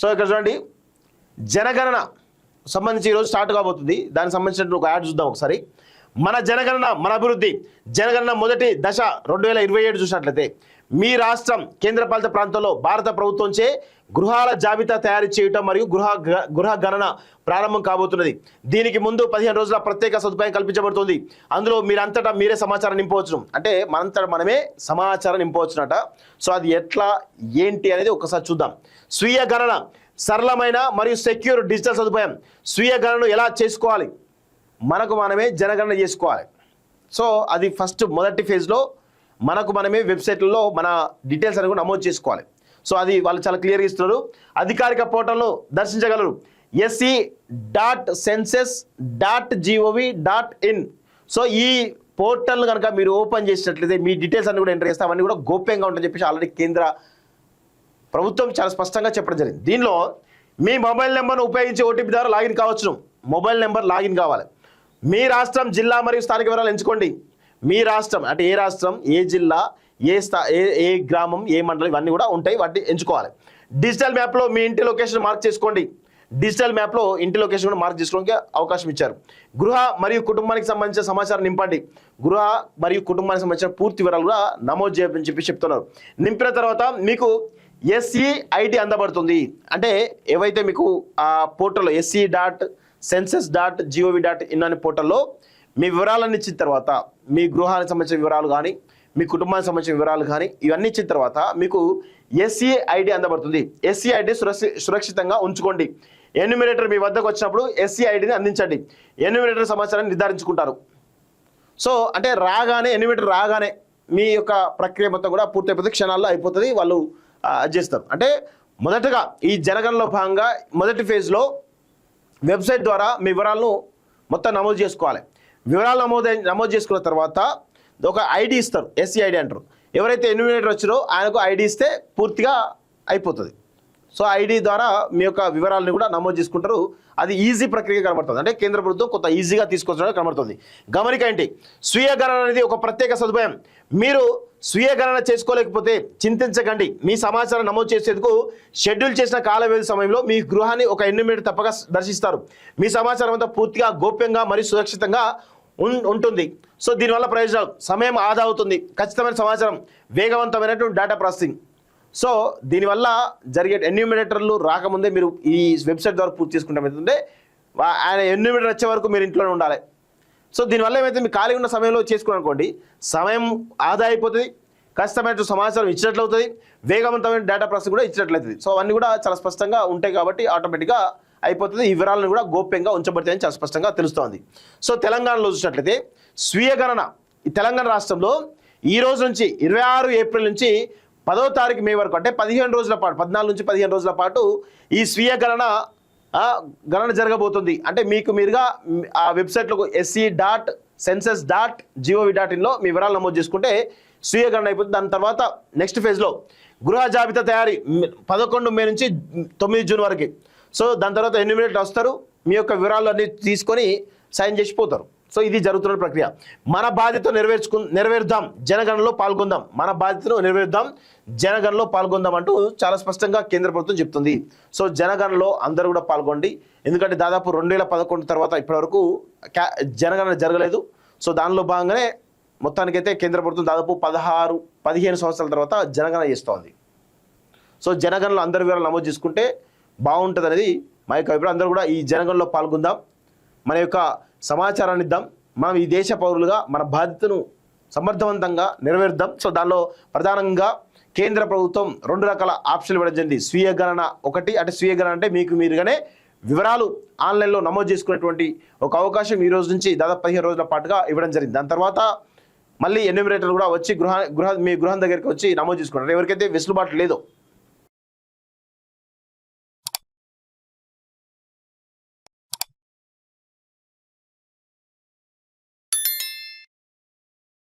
So ఇక్కడ చూడండి జనగణన సంబంధించి ఈరోజు స్టార్ట్ కాబోతుంది. దానికి సంబంధించిన ఒక యాడ్ చూద్దాం ఒకసారి. మన జనగణన మన అభివృద్ధి. జనగణన మొదటి దశ 2027 చూసినట్లయితే మీ రాష్ట్రం కేంద్రపాలిత ప్రాంతంలో భారత ప్రభుత్వంచే గృహాల జాబితా తయారు చేయటం మరియు గృహ గణన ప్రారంభం కాబోతున్నది. దీనికి ముందు 15 రోజుల ప్రత్యేక సదుపాయం కల్పించబడుతుంది. అందులో మీరంతటా మీరే సమాచారం నింపవచ్చును. అంటే మనంతటా మనమే సమాచారం నింపవచ్చునట. సో అది ఎట్లా ఏంటి అనేది ఒకసారి చూద్దాం. స్వీయ గణన సరళమైన మరియు సెక్యూర్ డిజిటల్ సదుపాయం. స్వీయ గణనను ఎలా చేసుకోవాలి? మనకు మనమే జనగణన చేసుకోవాలి. సో అది ఫస్ట్ మొదటి ఫేజ్లో మనకు మనమే వెబ్సైట్లలో మన డీటెయిల్స్ అనేవి నమోదు చేసుకోవాలి. సో అది వాళ్ళు చాలా క్లియర్గా ఇస్తున్నారు. అధికారిక పోర్టల్ను దర్శించగలరు se.census.gov.in. సో ఈ పోర్టల్ను కనుక మీరు ఓపెన్ చేసినట్లయితే మీ డీటెయిల్స్ అన్ని కూడా ఎంటర్ చేస్తే అవన్నీ కూడా గోప్యంగా ఉంటాయని చెప్పేసి ఆల్రెడీ కేంద్ర ప్రభుత్వం చాలా స్పష్టంగా చెప్పడం జరిగింది. దీనిలో మీ మొబైల్ నెంబర్ను ఉపయోగించి ఓటీపీ ద్వారా లాగిన్ కావచ్చును. మొబైల్ నెంబర్ లాగిన్ కావాలి. మీ రాష్ట్రం, జిల్లా మరియు స్థానిక వివరాలు ఎంచుకోండి. మీ రాష్ట్రం అంటే ఏ రాష్ట్రం, ఏ జిల్లా, ఏ గ్రామం, ఏ మండలం ఇవన్నీ కూడా ఉంటాయి. వాటిని ఎంచుకోవాలి. డిజిటల్ మ్యాప్లో మీ ఇంటి లొకేషన్ మార్క్ చేసుకోండి. డిజిటల్ మ్యాప్లో ఇంటి లొకేషన్ కూడా మార్క్ చేసుకోవడానికి అవకాశం ఇచ్చారు. గృహ మరియు కుటుంబానికి సంబంధించిన సమాచారం నింపండి. గృహ మరియు కుటుంబానికి సంబంధించిన పూర్తి వివరాలు కూడా నమోదు చేయని చెప్పి చెప్తున్నారు. నింపిన తర్వాత మీకు SE-ID అందబడుతుంది. అంటే ఏవైతే మీకు ఆ పోర్టల్లో se.census.gov.in అనే పోర్టల్లో మీ వివరాలన్నీ ఇచ్చిన తర్వాత మీ గృహానికి సంబంధించిన వివరాలు కానీ మీ కుటుంబానికి సంబంధించిన వివరాలు కానీ ఇవన్నీ ఇచ్చిన తర్వాత మీకు SE-ID అందబడుతుంది. SE-ID సురక్షితంగా ఉంచుకోండి. ఎన్యూమినేటర్ మీ వద్దకు వచ్చినప్పుడు SE-IDని అందించండి. ఎన్యూమినేటర్ సమాచారాన్ని నిర్ధారించుకుంటారు. సో అంటే ఎన్యూమినేటర్ రాగానే మీ యొక్క ప్రక్రియ మొత్తం కూడా పూర్తయిపోతుంది. క్షణాల్లో అయిపోతుంది. వాళ్ళు చేస్తారు. అంటే మొదటగా ఈ జనగణనలో భాగంగా మొదటి ఫేజ్లో వెబ్సైట్ ద్వారా మీ వివరాలను మొత్తం నమోదు చేసుకోవాలి. వివరాలు నమోదు చేసుకున్న తర్వాత ఒక ఐడి ఇస్తారు. SE-ID అంటారు. ఎవరైతే ఎన్యూమినేటర్ వచ్చారో ఆయనకు ఐడి ఇస్తే పూర్తిగా అయిపోతుంది. సో ఐడి ద్వారా మీ యొక్క వివరాలను కూడా నమోదు చేసుకుంటారు. అది ఈజీ ప్రక్రియ కనబడుతుంది. అంటే కేంద్ర ప్రభుత్వం కొంత ఈజీగా తీసుకొచ్చడం కనబడుతుంది. గమనిక ఏంటి? స్వీయ గణన అనేది ఒక ప్రత్యేక సదుపాయం. మీరు స్వీయ గణన చేసుకోలేకపోతే చింతించకండి. మీ సమాచారం నమోదు చేసేందుకు షెడ్యూల్ చేసిన కాల వ్యవధి సమయంలో మీ గృహాన్ని ఒక ఎన్యూమినేటర్ తప్పక దర్శిస్తారు. మీ సమాచారం అంతా పూర్తిగా గోప్యంగా మరియు సురక్షితంగా ఉంటుంది. సో దీనివల్ల ప్రయోజనాలు: సమయం ఆదా అవుతుంది, ఖచ్చితమైన సమాచారం, వేగవంతమైనటువంటి డేటా ప్రాసెసింగ్. సో దీనివల్ల జరిగే ఎన్యూమినేటర్లు రాకముందే మీరు ఈ వెబ్సైట్ ద్వారా పూర్తి చేసుకుంటాం. ఏంటంటే ఆయన ఎన్యూమినేటర్ వచ్చే వరకు మీరు ఇంట్లోనే ఉండాలి. సో దీనివల్ల ఏమైతే మీరు ఖాళీ ఉన్న సమయంలో చేసుకోవాలనుకోండి, సమయం ఆదా అయిపోతుంది, ఖచ్చితమైన సమాచారం ఇచ్చినట్లు అవుతుంది, వేగవంతమైన డేటా ప్రాసెసింగ్ కూడా ఇచ్చినట్లయితుంది. సో అవన్నీ కూడా చాలా స్పష్టంగా ఉంటాయి కాబట్టి ఆటోమేటిక్గా అయిపోతుంది. ఈ వివరాలను కూడా గోప్యంగా ఉంచబడతాయని చాలా స్పష్టంగా తెలుస్తోంది. సో తెలంగాణలో చూసినట్లయితే స్వీయ గణన ఈ తెలంగాణ రాష్ట్రంలో ఈ రోజు నుంచి 26 ఏప్రిల్ నుంచి 10వ తారీఖు మే వరకు అంటే 15 రోజుల పాటు 14 నుంచి 15 రోజుల పాటు ఈ స్వీయ గణన జరగబోతుంది. అంటే మీకు మీరుగా ఆ వెబ్సైట్లో se.census.gov.in మీ వివరాలు నమోదు చేసుకుంటే స్వీయ గణన అయిపోతుంది. దాని తర్వాత నెక్స్ట్ ఫేజ్లో గృహ జాబితా తయారీ 11 మే నుంచి 9 జూన్ వరకు. సో దాని తర్వాత ఎన్యూమినేటర్ వస్తారు, మీ యొక్క వివరాలు అన్ని తీసుకొని సైన్ చేసిపోతారు. సో ఇది జరుగుతున్న ప్రక్రియ. మన బాధ్యత నెరవేరుద్దాం, జనగణనలో పాల్గొందాం. మన బాధ్యతను నెరవేరుద్దాం, జనగణనలో పాల్గొందాం అంటూ చాలా స్పష్టంగా కేంద్ర ప్రభుత్వం చెప్తుంది. సో జనగణనలో అందరూ కూడా పాల్గొండి. ఎందుకంటే దాదాపు 2011 తర్వాత ఇప్పటివరకు జనగణన జరగలేదు. సో దానిలో భాగంగానే మొత్తానికైతే కేంద్ర ప్రభుత్వం దాదాపు 15 సంవత్సరాల తర్వాత జనగణన చేస్తోంది. సో జనగణనలో అందరి వివరాలు నమోదు చేసుకుంటే బాగుంటుంది అనేది మా యొక్క అభిప్రాయం. అందరూ కూడా ఈ జనగణనలో పాల్గొందాం, మన యొక్క సమాచారాన్ని ఇద్దాం. మనం ఈ దేశ పౌరులుగా మన బాధ్యతను సమర్థవంతంగా నెరవేరుద్దాం. సో దానిలో ప్రధానంగా కేంద్ర ప్రభుత్వం 2 రకాల ఆప్షన్లు ఇవ్వడం జరిగింది. స్వీయ గణన ఒకటి, అంటే స్వీయ గణన అంటే మీకు మీరుగానే వివరాలు ఆన్లైన్లో నమోదు చేసుకునేటువంటి ఒక అవకాశం ఈ రోజు నుంచి దాదాపు 15 రోజుల పాటుగా ఇవ్వడం జరిగింది. దాని తర్వాత మళ్ళీ ఎన్యూమినేటర్ కూడా వచ్చి మీ గృహం దగ్గరికి వచ్చి నమోదు చేసుకుంటారు. ఎవరికైతే వెసులుబాటు లేదో